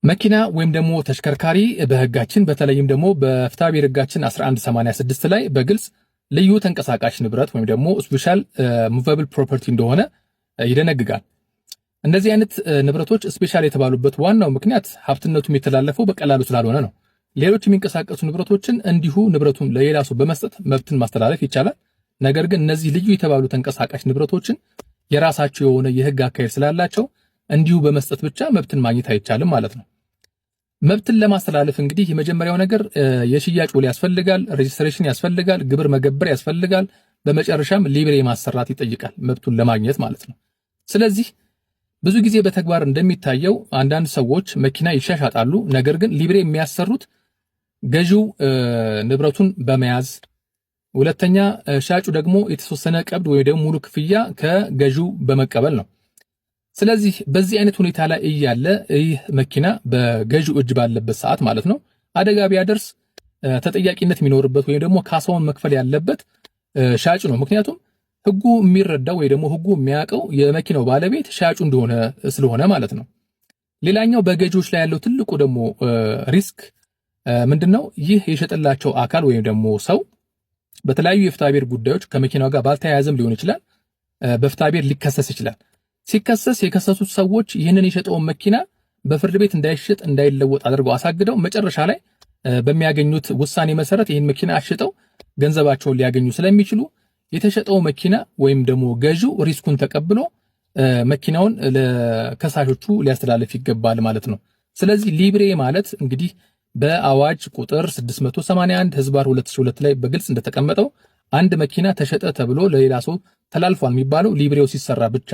መኪና ወይም ደግሞ ተሽከርካሪ በህጋችን በተለይም ደግሞ በፍትሐብሔር ህጋችን 1186 ላይ በግልጽ ልዩ ተንቀሳቃሽ ንብረት ወይም ደግሞ ስፔሻል ሙቨብል ፕሮፐርቲ እንደሆነ ይደነግጋል። እንደዚህ አይነት ንብረቶች ስፔሻል የተባሉበት ዋናው ምክንያት ሀብትነቱም የተላለፈው በቀላሉ ስላልሆነ ነው። ሌሎች የሚንቀሳቀሱ ንብረቶችን እንዲሁ ንብረቱን ለሌላ ሰው በመስጠት መብትን ማስተላለፍ ይቻላል። ነገር ግን እነዚህ ልዩ የተባሉ ተንቀሳቃሽ ንብረቶችን የራሳቸው የሆነ የህግ አካሄድ ስላላቸው እንዲሁ በመስጠት ብቻ መብትን ማግኘት አይቻልም ማለት ነው። መብትን ለማስተላለፍ እንግዲህ የመጀመሪያው ነገር የሽያጭ ውል ያስፈልጋል፣ ሬጅስትሬሽን ያስፈልጋል፣ ግብር መገበር ያስፈልጋል፣ በመጨረሻም ሊብሬ ማሰራት ይጠይቃል መብቱን ለማግኘት ማለት ነው። ስለዚህ ብዙ ጊዜ በተግባር እንደሚታየው አንዳንድ ሰዎች መኪና ይሻሻጣሉ። ነገር ግን ሊብሬ የሚያሰሩት ገዢው ንብረቱን በመያዝ ሁለተኛ ሻጩ ደግሞ የተወሰነ ቀብድ ወይ ደግሞ ሙሉ ክፍያ ከገዢው በመቀበል ነው። ስለዚህ በዚህ አይነት ሁኔታ ላይ እያለ ይህ መኪና በገዢው እጅ ባለበት ሰዓት ማለት ነው አደጋ ቢያደርስ ተጠያቂነት የሚኖርበት ወይ ደግሞ ካሳውን መክፈል ያለበት ሻጩ ነው። ምክንያቱም ህጉ የሚረዳው ወይ ደግሞ ህጉ የሚያውቀው የመኪናው ባለቤት ሻጩ እንደሆነ ስለሆነ ማለት ነው። ሌላኛው በገዢዎች ላይ ያለው ትልቁ ደግሞ ሪስክ ምንድነው? ይህ የሸጠላቸው አካል ወይም ደግሞ ሰው በተለያዩ የፍትሐብሔር ጉዳዮች ከመኪናው ጋር ባልተያያዘም ሊሆን ይችላል በፍትሐብሔር ሊከሰስ ይችላል። ሲከሰስ የከሰሱት ሰዎች ይህንን የሸጠውን መኪና በፍርድ ቤት እንዳይሸጥ እንዳይለወጥ አድርገው አሳግደው መጨረሻ ላይ በሚያገኙት ውሳኔ መሰረት ይህን መኪና አሽጠው ገንዘባቸውን ሊያገኙ ስለሚችሉ የተሸጠው መኪና ወይም ደግሞ ገዢው ሪስኩን ተቀብሎ መኪናውን ለከሳሾቹ ሊያስተላልፍ ይገባል ማለት ነው። ስለዚህ ሊብሬ ማለት እንግዲህ በአዋጅ ቁጥር 681 ህዝባር 2002 ላይ በግልጽ እንደተቀመጠው አንድ መኪና ተሸጠ ተብሎ ለሌላ ሰው ተላልፏል የሚባለው ሊብሬው ሲሰራ ብቻ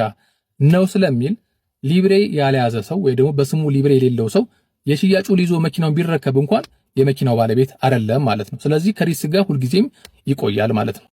ነው ስለሚል ሊብሬ ያልያዘ ሰው ወይ ደግሞ በስሙ ሊብሬ የሌለው ሰው የሽያጩ ሊዞ መኪናውን ቢረከብ እንኳን የመኪናው ባለቤት አይደለም ማለት ነው። ስለዚህ ከሪስክ ጋር ሁልጊዜም ይቆያል ማለት ነው።